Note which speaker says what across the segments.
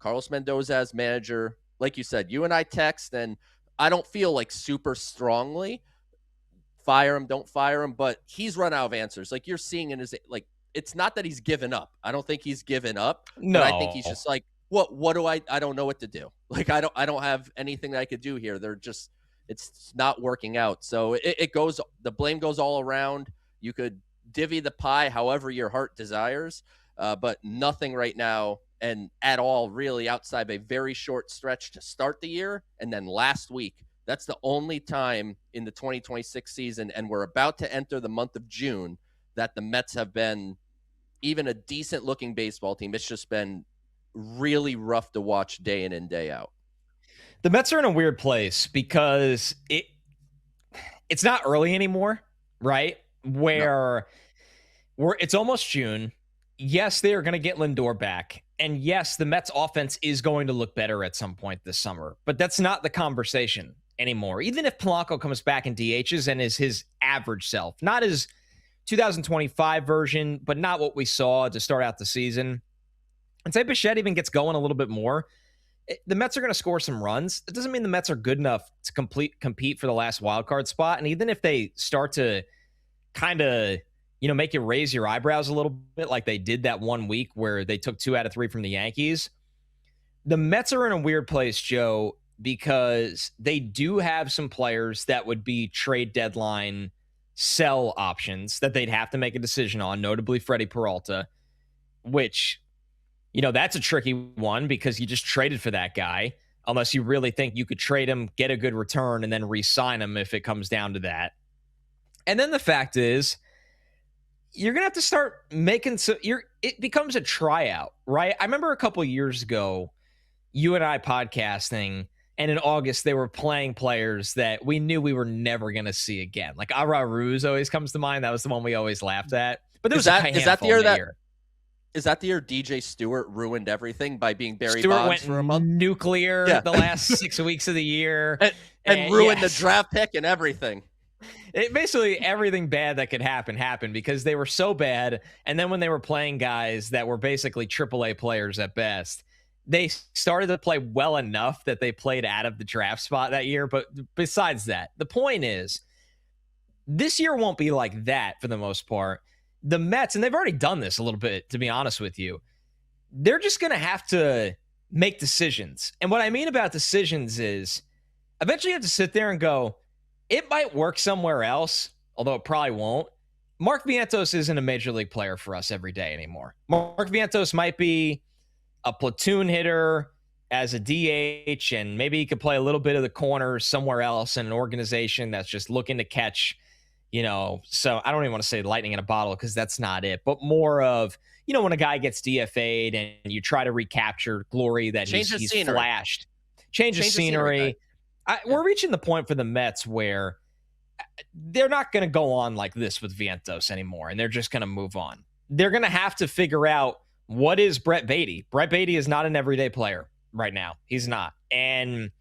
Speaker 1: Carlos Mendoza as manager. Like you said, you and I text, and I don't feel like super strongly fire him, don't fire him, but he's run out of answers. Like you're seeing in his, like, it's not that he's given up. I don't think he's given up, but I think he's
Speaker 2: No.
Speaker 1: just like, what do I don't know what to do. Like, I don't have anything that I could do here. It's not working out. So it goes, the blame goes all around. You could divvy the pie however your heart desires, but nothing right now and at all really outside of a very short stretch to start the year. And then last week, that's the only time in the 2026 season, and we're about to enter the month of June, that the Mets have been even a decent-looking baseball team. It's just been really rough to watch day in and day out.
Speaker 2: The Mets are in a weird place because it's not early anymore, right? Where it's almost June. Yes, they are going to get Lindor back. And yes, the Mets offense is going to look better at some point this summer. But that's not the conversation anymore. Even if Polanco comes back in DHs and is his average self, not his 2025 version, but not what we saw to start out the season. And say Bichette even gets going a little bit more, the Mets are going to score some runs. It doesn't mean the Mets are good enough to compete for the last wild card spot. And even if they start to kind of, make you raise your eyebrows a little bit like they did that 1 week where they took 2 out of 3 from the Yankees, the Mets are in a weird place, Joe, because they do have some players that would be trade deadline sell options that they'd have to make a decision on, notably Freddie Peralta, which, that's a tricky one because you just traded for that guy, unless you really think you could trade him, get a good return, and then re-sign him if it comes down to that. And then the fact is, you're going to have to start making it becomes a tryout, right? I remember a couple years ago, you and I podcasting, and in August, they were playing players that we knew we were never going to see again. Like Ara Ruz always comes to mind. That was the one we always laughed at. But
Speaker 1: is that the year is that the year DJ Stewart ruined everything by being Barry Bonds for a month?
Speaker 2: Nuclear the last 6 weeks of the year.
Speaker 1: And ruined the draft pick and everything.
Speaker 2: Basically, everything bad that could happen happened because they were so bad. And then when they were playing guys that were basically AAA players at best, they started to play well enough that they played out of the draft spot that year. But besides that, the point is, this year won't be like that for the most part. The Mets, and they've already done this a little bit, to be honest with you, they're just going to have to make decisions. And what I mean about decisions is eventually you have to sit there and go, it might work somewhere else, although it probably won't. Mark Vientos isn't a major league player for us every day anymore. Mark Vientos might be a platoon hitter as a DH, and maybe he could play a little bit of the corner somewhere else in an organization that's just looking to catch, so I don't even want to say lightning in a bottle because that's not it, but more of, when a guy gets DFA'd and you try to recapture glory that he's flashed. Change of scenery. We're reaching the point for the Mets where they're not going to go on like this with Vientos anymore, and they're just going to move on. They're going to have to figure out, what is Brett Baty? Brett Baty is not an everyday player right now. He's not. And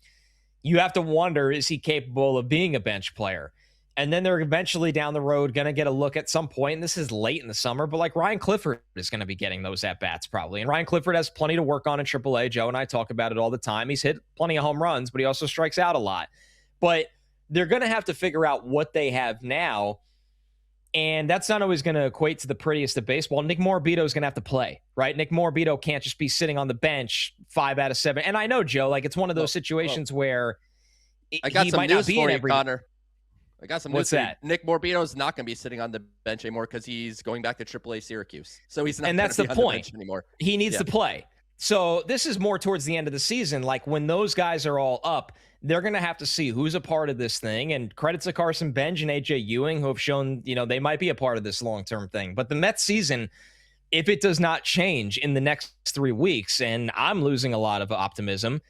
Speaker 2: you have to wonder, is he capable of being a bench player? And then they're eventually down the road going to get a look at some point, and this is late in the summer, but like Ryan Clifford is going to be getting those at-bats probably. And Ryan Clifford has plenty to work on in AAA. Joe and I talk about it all the time. He's hit plenty of home runs, but he also strikes out a lot. But they're going to have to figure out what they have now, and that's not always going to equate to the prettiest of baseball. Nick Morabito is going to have to play, right? Nick Morabito can't just be sitting on the bench 5 out of 7. And I know, Joe, like it's one of those situations where
Speaker 1: I got
Speaker 2: he
Speaker 1: some
Speaker 2: might
Speaker 1: news
Speaker 2: not be
Speaker 1: for
Speaker 2: in
Speaker 1: you,
Speaker 2: every...
Speaker 1: Connor. I got some news.
Speaker 2: What's that?
Speaker 1: Nick Morabito is not going to be sitting on the bench anymore because he's going back to AAA Syracuse. So he's not.
Speaker 2: And that's
Speaker 1: the
Speaker 2: point.
Speaker 1: bench anymore.
Speaker 2: He needs to play. So this is more towards the end of the season. Like when those guys are all up, they're going to have to see who's a part of this thing. And credit to Carson Benj and AJ Ewing, who have shown, they might be a part of this long-term thing. But the Mets season, if it does not change in the next 3 weeks, and I'm losing a lot of optimism,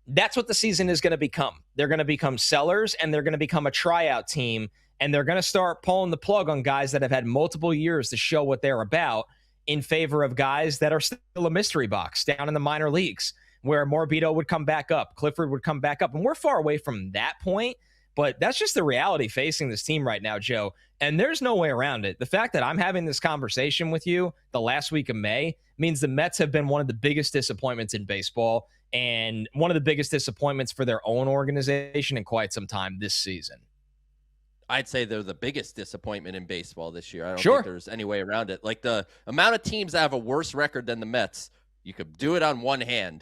Speaker 2: that's what the season is going to become. They're going to become sellers, and they're going to become a tryout team, and they're going to start pulling the plug on guys that have had multiple years to show what they're about in favor of guys that are still a mystery box down in the minor leagues, where Morabito would come back up, Clifford would come back up, and we're far away from that point, But that's just the reality facing this team right now, Joe. And there's no way around it. The fact that I'm having this conversation with you the last week of May means the Mets have been one of the biggest disappointments in baseball and one of the biggest disappointments for their own organization in quite some time this season.
Speaker 1: I'd say they're the biggest disappointment in baseball this year. I don't
Speaker 2: Sure.
Speaker 1: think there's any way around it. Like the amount of teams that have a worse record than the Mets, you could do it on one hand.